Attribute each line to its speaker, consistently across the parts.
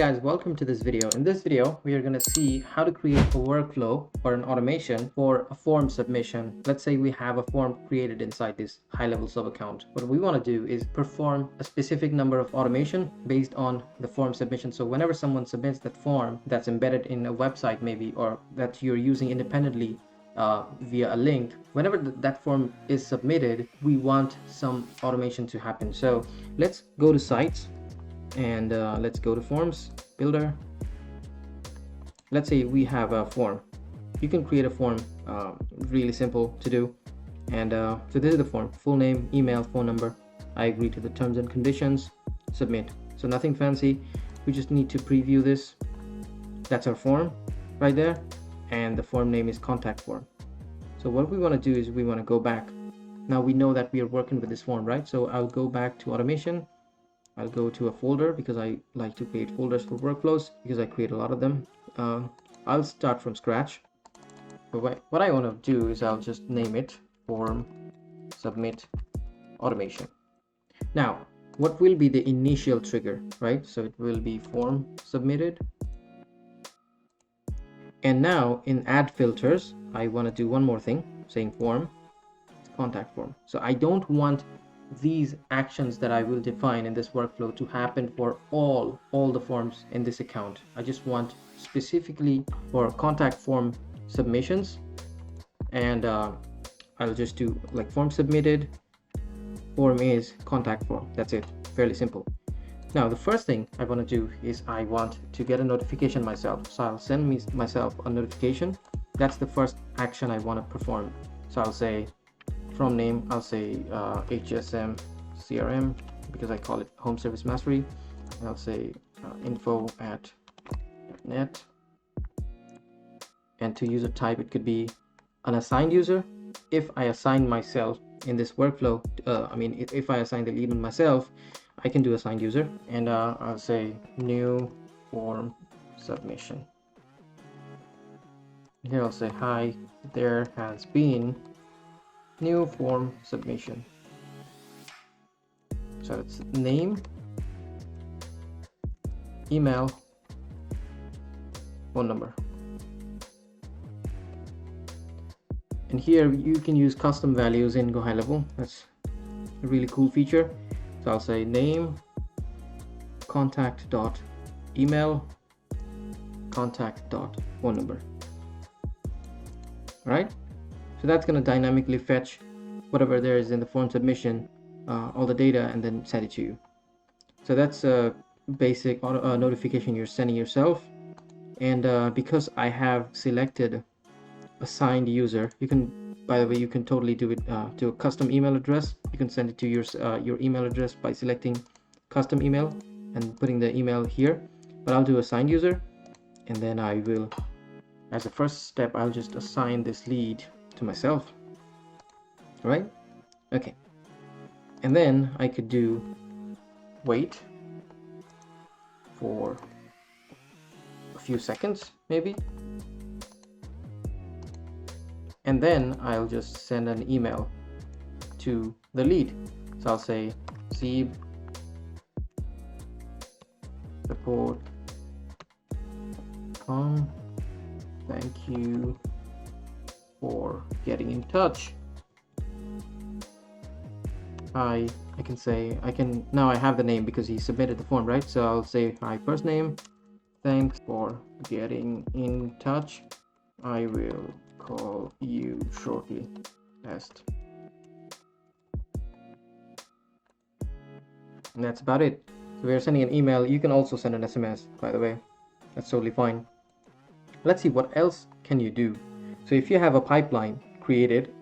Speaker 1: guys, welcome to this video. In this video, we are going to see how to create a workflow or an automation for a form submission. Let's say we have a form created inside this high-level sub account. What we want to do is perform a specific number of automation based on the form submission. So whenever someone submits that form that's embedded in a website maybe, or that you're using independently via a link, whenever that form is submitted, we want some automation to happen. So let's go to sites and let's go to forms builder. Let's say we have a form. You can create a form, really simple to do. And so this is the form: full name, email, phone number. I agree to the terms and conditions, submit. So nothing fancy. We just need to preview this. That's our form right there, and the form name is contact form. So what we want to do is we want to go back. Now we know that we are working with this form, right? So I'll go back to automation. I'll go to a folder because I like to create folders for workflows because I create a lot of them. I'll start from scratch. But what I want to do is I'll just name it form submit automation. Now, what will be the initial trigger, right? So it will be form submitted. And now in add filters, I want to do one more thing, saying form contact form. So I don't want these actions that I will define in this workflow to happen for all the forms in this account. I just want specifically for contact form submissions, and I'll just do like form submitted, form is contact form. That's it, fairly simple. Now the first thing I want to do is I want to get a notification myself, so I'll send myself a notification. That's the first action I want to perform. So I'll say from name, I'll say HSM CRM because I call it Home Service Mastery. I'll say info@net, and to user type it could be an assigned user. If I assign myself in this workflow, if I assign the lead myself, I can do assigned user, and I'll say new form submission. Here I'll say hi, there has been new form submission. So it's name, email, phone number. And here you can use custom values in GoHighLevel. That's a really cool feature. So I'll say name, contact.email, contact.phone number. All right? So that's going to dynamically fetch whatever there is in the form submission, all the data, and then send it to you. So that's a basic notification you're sending yourself. And because I have selected assigned user, you can, by the way, you can totally do it to a custom email address. You can send it to your email address by selecting custom email and putting the email here. But I'll do assigned user, and then I will, as a first step, I'll just assign this lead to myself, right? Okay, and then I could do wait for a few seconds maybe, and then I'll just send an email to the lead. So I'll say Hasib support thank you for getting in touch. I can say, now I have the name because he submitted the form, right? So I'll say hi, first name, thanks for getting in touch, I will call you shortly, best. And that's about it. So we're sending an email. You can also send an SMS, by the way. That's totally fine. Let's see, what else can you do? So if you have a pipeline created,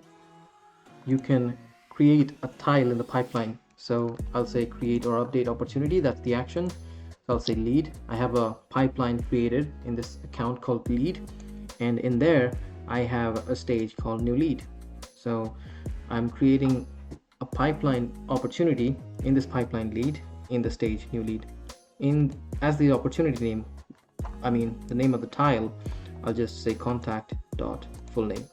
Speaker 1: you can create a tile in the pipeline. So I'll say create or update opportunity. That's the action. So I'll say lead. I have a pipeline created in this account called lead, and in there I have a stage called new lead. So I'm creating a pipeline opportunity in this pipeline lead in the stage new lead. As the opportunity name, the name of the tile, I'll just say contact.full name.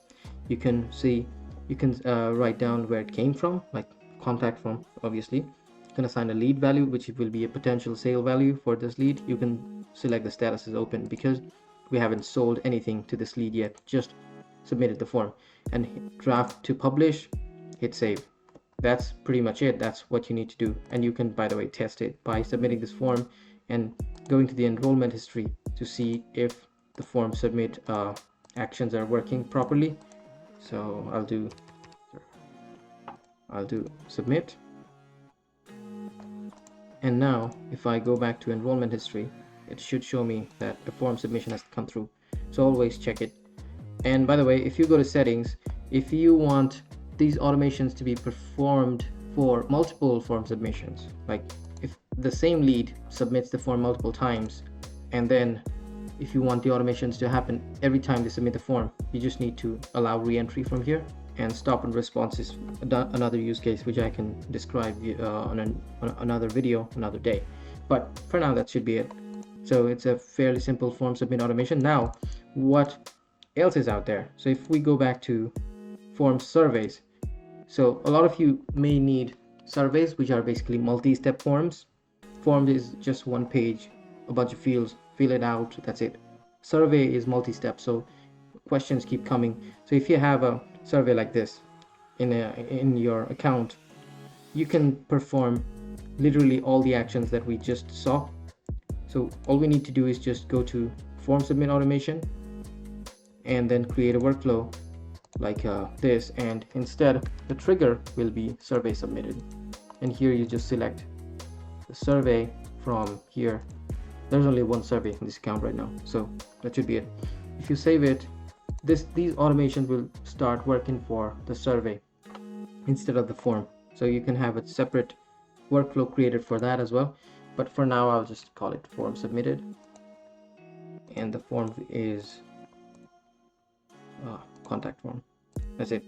Speaker 1: You can see, you can write down where it came from, like contact from, obviously. You can assign a lead value, which will be a potential sale value for this lead. You can select the status is open, because we haven't sold anything to this lead yet, just submitted the form. And hit draft to publish, hit save. That's pretty much it. That's what you need to do. And you can, by the way, test it by submitting this form and going to the enrollment history to see if the form submit actions are working properly. So I'll do submit. And now if I go back to enrollment history, it should show me that the form submission has come through. So always check it. And by the way, if you go to settings, if you want these automations to be performed for multiple form submissions, like if the same lead submits the form multiple times, and then if you want the automations to happen every time they submit the form, you just need to allow re-entry from here. And stop and response is another use case which I can describe on another video another day, but for now that should be it. So it's a fairly simple form submit automation. Now what else is out there? So if we go back to form surveys, so a lot of you may need surveys which are basically multi-step forms. Form is just one page, a bunch of fields, fill it out, that's it. Survey is multi-step, so questions keep coming. So if you have a survey like this in your account, you can perform literally all the actions that we just saw. So all we need to do is just go to form submit automation and then create a workflow like this, and instead the trigger will be survey submitted. And here you just select the survey from here. There's only one survey in this account right now, so that should be it. If you save it, these automations will start working for the survey instead of the form. So you can have a separate workflow created for that as well, but for now I'll just call it form submitted, and the form is contact form. That's it.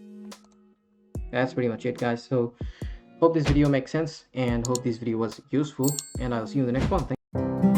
Speaker 1: That's pretty much it, guys. So hope this video makes sense and hope this video was useful, and I'll see you in the next one. Thank you.